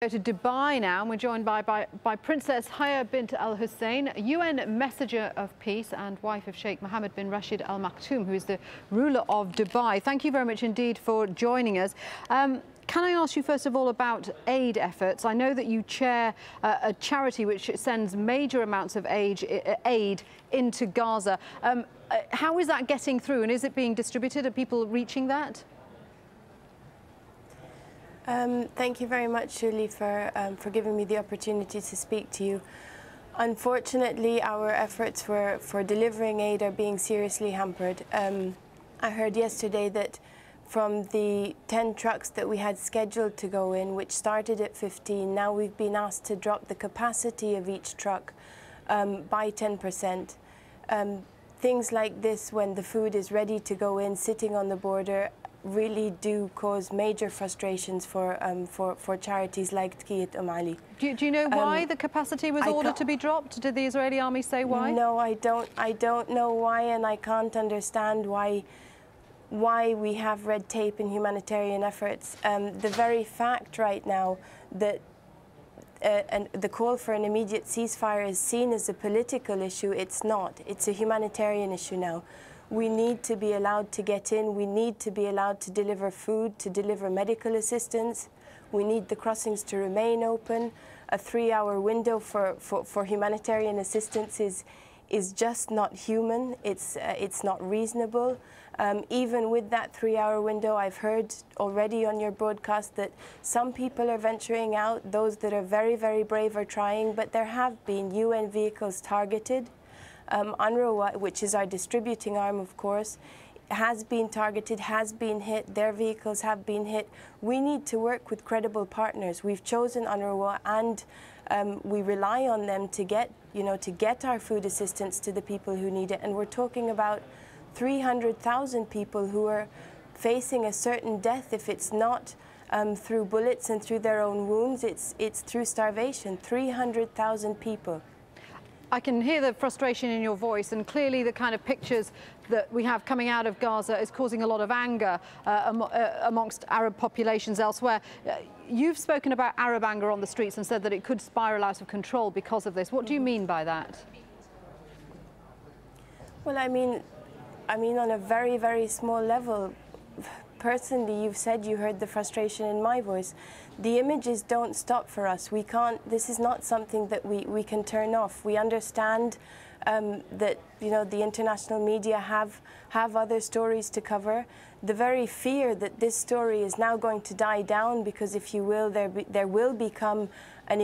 Go to Dubai now, and we're joined by Princess Haya Bint Al Hussein, UN messenger of peace and wife of Sheikh Mohammed bin Rashid Al Maktoum, who is the ruler of Dubai. Thank you very much indeed for joining us. Can I ask you first of all about aid efforts? I know that you chair a charity which sends major amounts of aid into Gaza. How is that getting through, and is it being distributed? Are people reaching that? Thank you very much, Julie, for giving me the opportunity to speak to you. Unfortunately, our efforts for delivering aid are being seriously hampered. I heard yesterday that from the 10 trucks that we had scheduled to go in, which started at 15, now we've been asked to drop the capacity of each truck by 10%. Things like this, when the food is ready to go in, sitting on the border, really do cause major frustrations for charities like Tqiyat Ali. Do you know why the capacity was ordered to be dropped? Did the Israeli army say why? No, I don't know why, and I can't understand why we have red tape in humanitarian efforts. The very fact right now that the call for an immediate ceasefire is seen as a political issue, it's not. It's a humanitarian issue now. We need to be allowed to get in. We need to be allowed to deliver food, to deliver medical assistance. We need the crossings to remain open. A 3-hour window for humanitarian assistance is just not human. It's not reasonable. Even with that 3-hour window, I've heard already on your broadcast that some people are venturing out. Those that are very, very brave are trying, but there have been UN vehicles targeted. UNRWA, which is our distributing arm, of course, has been targeted, has been hit. Their vehicles have been hit. We need to work with credible partners. We've chosen UNRWA, and we rely on them to get our food assistance to the people who need it. And we're talking about 300,000 people who are facing a certain death. If it's not through bullets and through their own wounds, it's through starvation. 300,000 people. I can hear the frustration in your voice, and clearly the kind of pictures that we have coming out of Gaza is causing a lot of anger amongst Arab populations elsewhere. You've spoken about Arab anger on the streets and said that it could spiral out of control because of this. What do you mean by that? Well, I mean on a very, very small level. Personally, you've said you heard the frustration in my voice. The images don't stop for us. We can't. This is not something that we can turn off. We understand that the international media have other stories to cover. The very fear that this story is now going to die down because, if you will, there will become an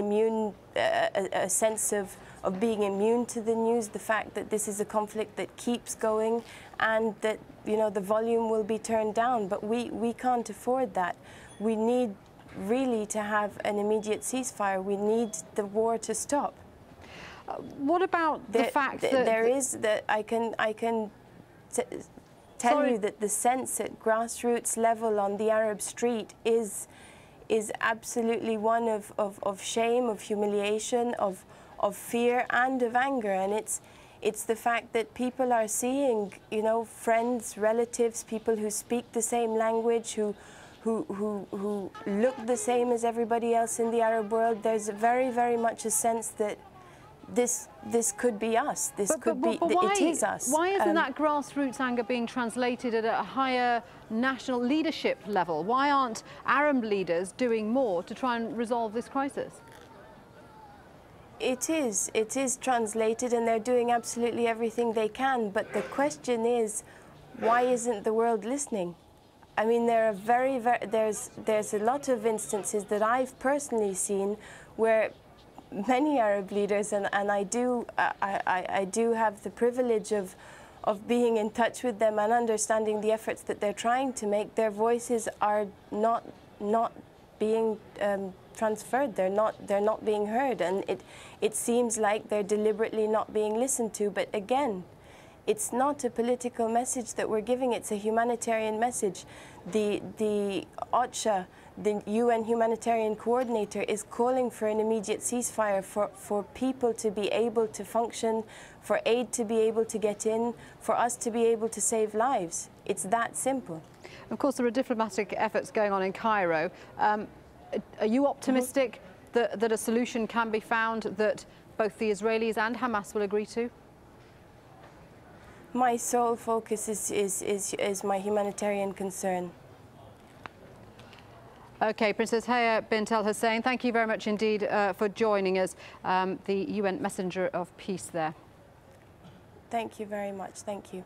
a sense of being immune to the news. The fact that this is a conflict that keeps going, and that the volume will be turned down. But we can't afford that. We need really to have an immediate ceasefire. We need the war to stop. What about the fact that I can tell you that the sense at grassroots level on the Arab street is absolutely one of shame, of humiliation, of fear, and of anger. And it's the fact that people are seeing, friends, relatives, people who speak the same language, who look the same as everybody else in the Arab world. There's very, very much a sense that this could be us. It is us. Why isn't that grassroots anger being translated at a higher national leadership level? Why aren't Arab leaders doing more to try and resolve this crisis? It is translated, and they're doing absolutely everything they can. But the question is, why isn't the world listening? I mean, there are there's a lot of instances that I've personally seen where many Arab leaders, and I do have the privilege of being in touch with them and understanding the efforts that they're trying to make. Their voices are not being transferred. They're not being heard, and it seems like they're deliberately not being listened to. But again, it's not a political message that we're giving. It's a humanitarian message. The OCHA, the UN humanitarian coordinator, is calling for an immediate ceasefire, for people to be able to function, for aid to be able to get in, for us to be able to save lives. It's that simple. Of course, there are diplomatic efforts going on in Cairo. Are you optimistic that a solution can be found that both the Israelis and Hamas will agree to? My sole focus is my humanitarian concern. Okay, Princess Haya Bint Hussein, thank you very much indeed for joining us, the UN Messenger of Peace there. Thank you very much. Thank you.